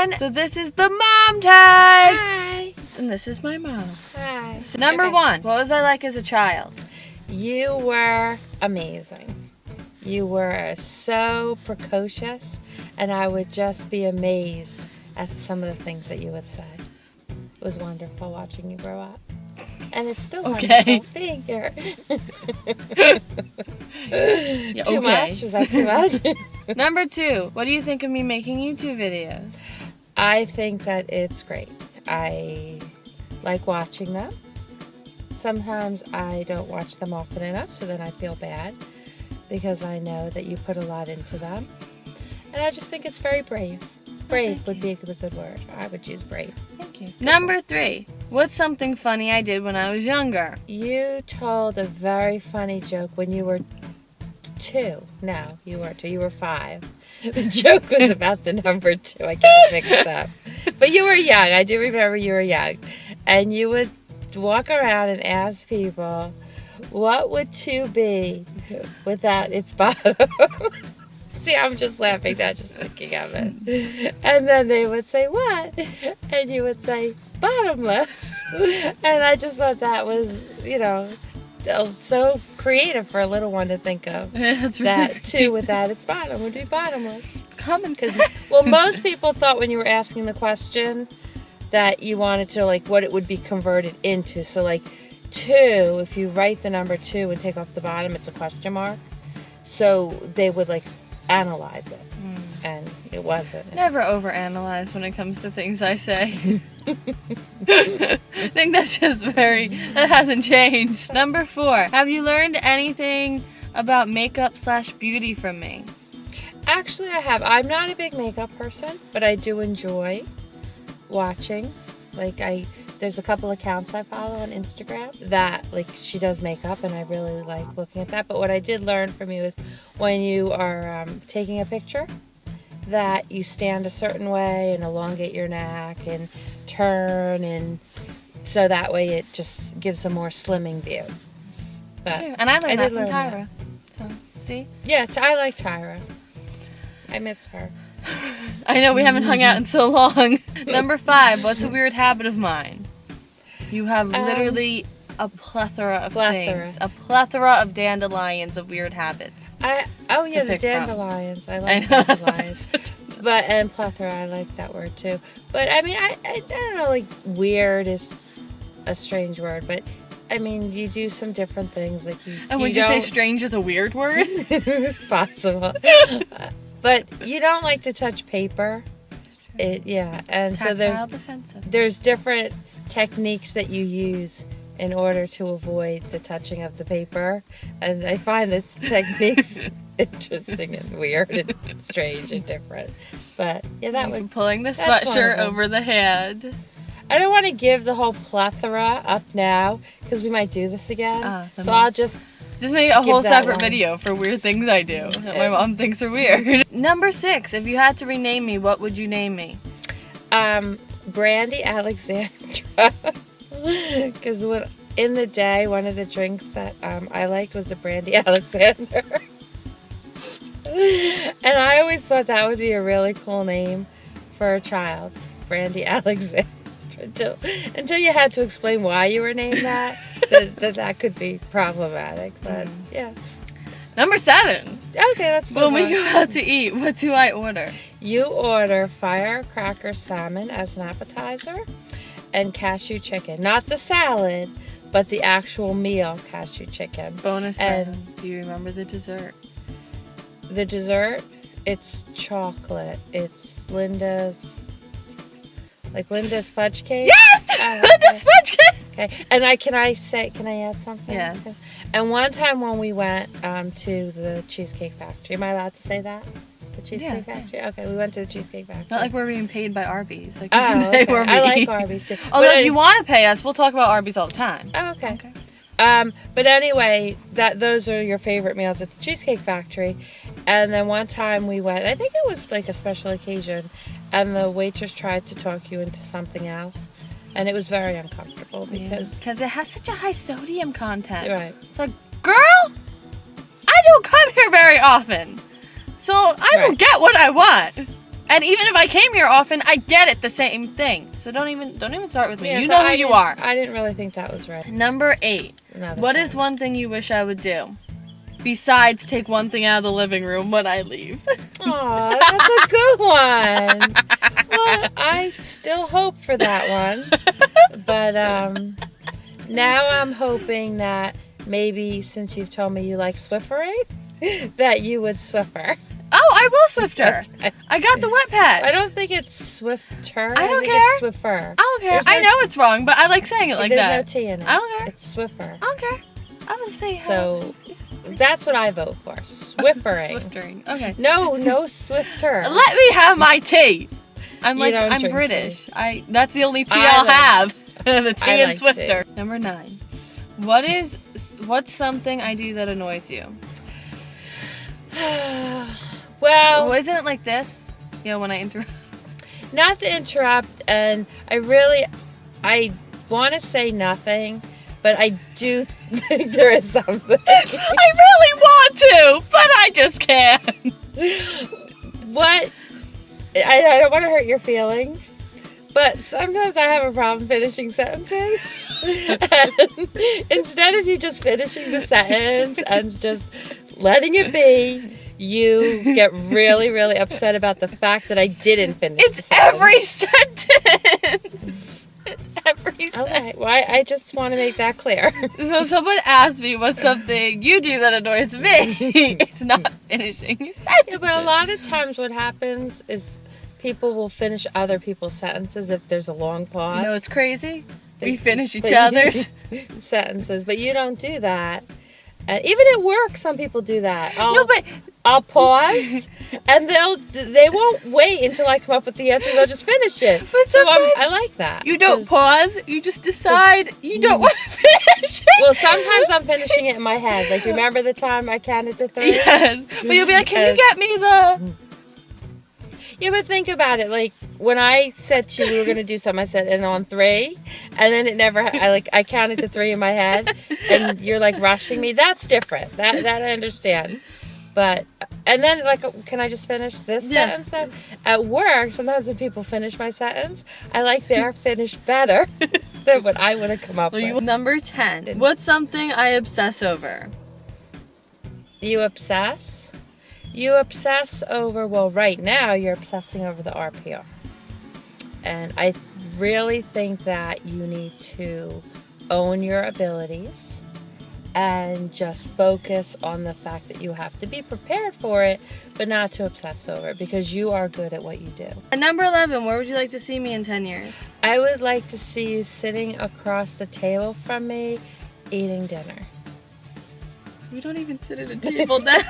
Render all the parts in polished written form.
everyone. So this is the mom tag. Hi. And this is my mom. Hi. So number one, what was I like as a child? You were amazing. You were so precocious, and I would just be amazed at some of the things that you would say. It was wonderful watching you grow up. And it's still wonderful being here. Yeah, Too much? Was that too much? Number two, what do you think of me making YouTube videos? I think that it's great. I like watching them. Sometimes I don't watch them often enough, so then I feel bad because I know that you put a lot into them. And I just think it's very brave. Brave would be the good word. I would use brave. Thank you. Number three, what's something funny I did when I was younger? You told a very funny joke when you were 2. No, you weren't 2. You were 5. The joke was about the number 2. I got it mixed up. But you were young. I do remember you were young. And you would walk around and ask people, what would 2 be without its bottom? See, I'm just laughing now, just thinking of it. And then they would say, what? And you would say, bottomless. And I just thought that was, so creative for a little one to think of. That's that really 2 without its bottom would be bottomless. Common sense. Well, most people thought when you were asking the question that you wanted to, like, what it would be converted into. So, like, 2, if you write the number 2 and take off the bottom, it's a question mark. So they would, like, analyze it. And it wasn't. Never overanalyze when it comes to things I say. I think that's just that hasn't changed. Number 4, have you learned anything about makeup/beauty from me? Actually, I have. I'm not a big makeup person, but I do enjoy watching. There's a couple accounts I follow on Instagram that, she does makeup, and I really like looking at that. But what I did learn from you is when you are taking a picture, that you stand a certain way and elongate your neck and turn, and so that way it just gives a more slimming view. But True. And I learned that from learn Tyra. So, see? Yeah, I like Tyra. I miss her. I know we haven't hung out in so long. Number 5, what's a weird habit of mine? You have literally a plethora of things. A plethora of dandelions of weird habits. The dandelions. I like dandelions. And plethora, I like that word too. But I mean, I don't know, weird is a strange word, but I mean, you do some different things. And would you say strange is a weird word? It's possible. But you don't like to touch paper. And it's so there's different techniques that you use in order to avoid the touching of the paper. And I find that techniques interesting and weird and strange and different. But yeah, that would pulling the sweatshirt over the head. I don't want to give the whole plethora up now because we might do this again. So I'll just make a whole separate video for weird things I do that my mom thinks are weird. Number 6, if you had to rename me, what would you name me? Brandy Alexandra. Because in the day, one of the drinks that I liked was a Brandy Alexander. And I always thought that would be a really cool name for a child, Brandy Alexandra. Until you had to explain why you were named that, that could be problematic. But yeah. Number 7. Okay, let's move on. When we go out to eat, what do I order? You order firecracker salmon as an appetizer and cashew chicken. Not the salad, but the actual meal cashew chicken. Bonus round. Do you remember the dessert? The dessert? It's chocolate. It's Linda's fudge cake. Yes! Linda's fudge cake! Okay. And can I add something? Yes. Okay. And one time when we went to the Cheesecake Factory, am I allowed to say that? The Cheesecake Factory? Okay, we went to the Cheesecake Factory. Not like we're being paid by Arby's. You can say where we I eat. like Arby's too. Although if you want to pay us, we'll talk about Arby's all the time. Oh, okay. But anyway, those are your favorite meals at the Cheesecake Factory. And then one time we went, I think it was like a special occasion, and the waitress tried to talk you into something else. And it was very uncomfortable because it has such a high sodium content. Right. It's like, girl, I don't come here very often, so I don't get what I want. And even if I came here often, I get it the same thing. So don't even start with me. Yeah, You so know who you are. I didn't really think that was right. Number 8. What is one thing you wish I would do? Besides take one thing out of the living room when I leave. Aw, that's a good one. Well, I still hope for that one. But now I'm hoping that maybe since you've told me you like Swiffering, that you would Swiffer. Oh, I will Swifter. Okay. I got the wet pads. I don't think it's Swifter. I don't think care. It's Swiffer. I don't care. There's I no- know it's wrong, but I like saying it like There's that. no T in it. I don't care. It's Swiffer. I don't care. I will say So that's what I vote for. Swiffering. Swiftering. Okay. No Swifter. Let me have my tea. I'm You don't I'm drink British. That's the only tea I I'll like- have. The tea I and like Swifter. Number 9. What's something I do that annoys you? Well, Isn't it like this? You know, when I interrupt. not to interrupt, and I want to say nothing, but I do think there is something. I really want to, but I just can't. What? I don't want to hurt your feelings, but sometimes I have a problem finishing sentences. And instead of you just finishing the sentence and just letting it be, you get really, really upset about the fact that I didn't finish the It's sentence. every sentence. It's every sentence. Okay, well, I just want to make that clear. So if someone asks me what's something you do that annoys me, it's not finishing your sentences. Yeah, but a lot of times what happens is people will finish other people's sentences if there's a long pause. You know, it's crazy. We finish each But other's. sentences, but you don't do that. And even at work, some people do that. No, but I'll pause, and they won't wait until I come up with the answer. They'll just finish it. But So sometimes I like that. you don't 'cause- pause. You just decide you don't want to finish it. Well, sometimes I'm finishing it in my head. Like, remember the time I counted to 3? Yes, but you'll be like, "Can you get me the?" Yeah, but think about it. Like, when I said to you we were going to do something, I said, and on 3, and then it never, I counted to 3 in my head, and you're like rushing me. That's different. That I understand. But, and then like, can I just finish this Yes. sentence then? At work, sometimes when people finish my sentence, I like their finish better than what I would have come up with. Number 10. What's something I obsess over? You obsess? You obsess over, well, right now you're obsessing over the RPR. And I really think that you need to own your abilities and just focus on the fact that you have to be prepared for it, but not to obsess over it because you are good at what you do. And number 11, where would you like to see me in 10 years? I would like to see you sitting across the table from me eating dinner. We don't even sit at a table now.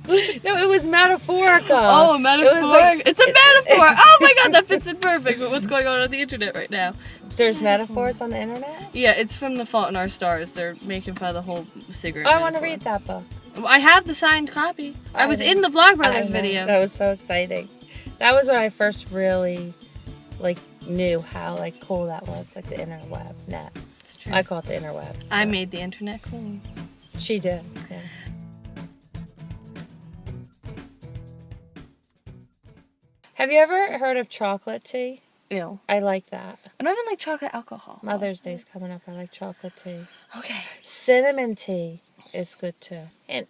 No, it was metaphorical. Oh, metaphor. It was like- It's a metaphor. Oh my god, that fits in perfect with what's going on the internet right now. There's metaphors on the internet? Yeah, it's from The Fault in Our Stars. They're making fun of the whole cigarette. Oh, I want to metaphor. read that book. I have the signed copy. I was know. in the Vlog I Brothers know. video. That was so exciting. That was when I first really knew how cool that was, like the interweb net. It's true. I call it the interweb. I made the internet cool. She did. Yeah. Have you ever heard of chocolate tea? Ew. I like that. I don't even like chocolate alcohol. Mother's Day's coming up. I like chocolate tea. Okay. Cinnamon tea is good too. And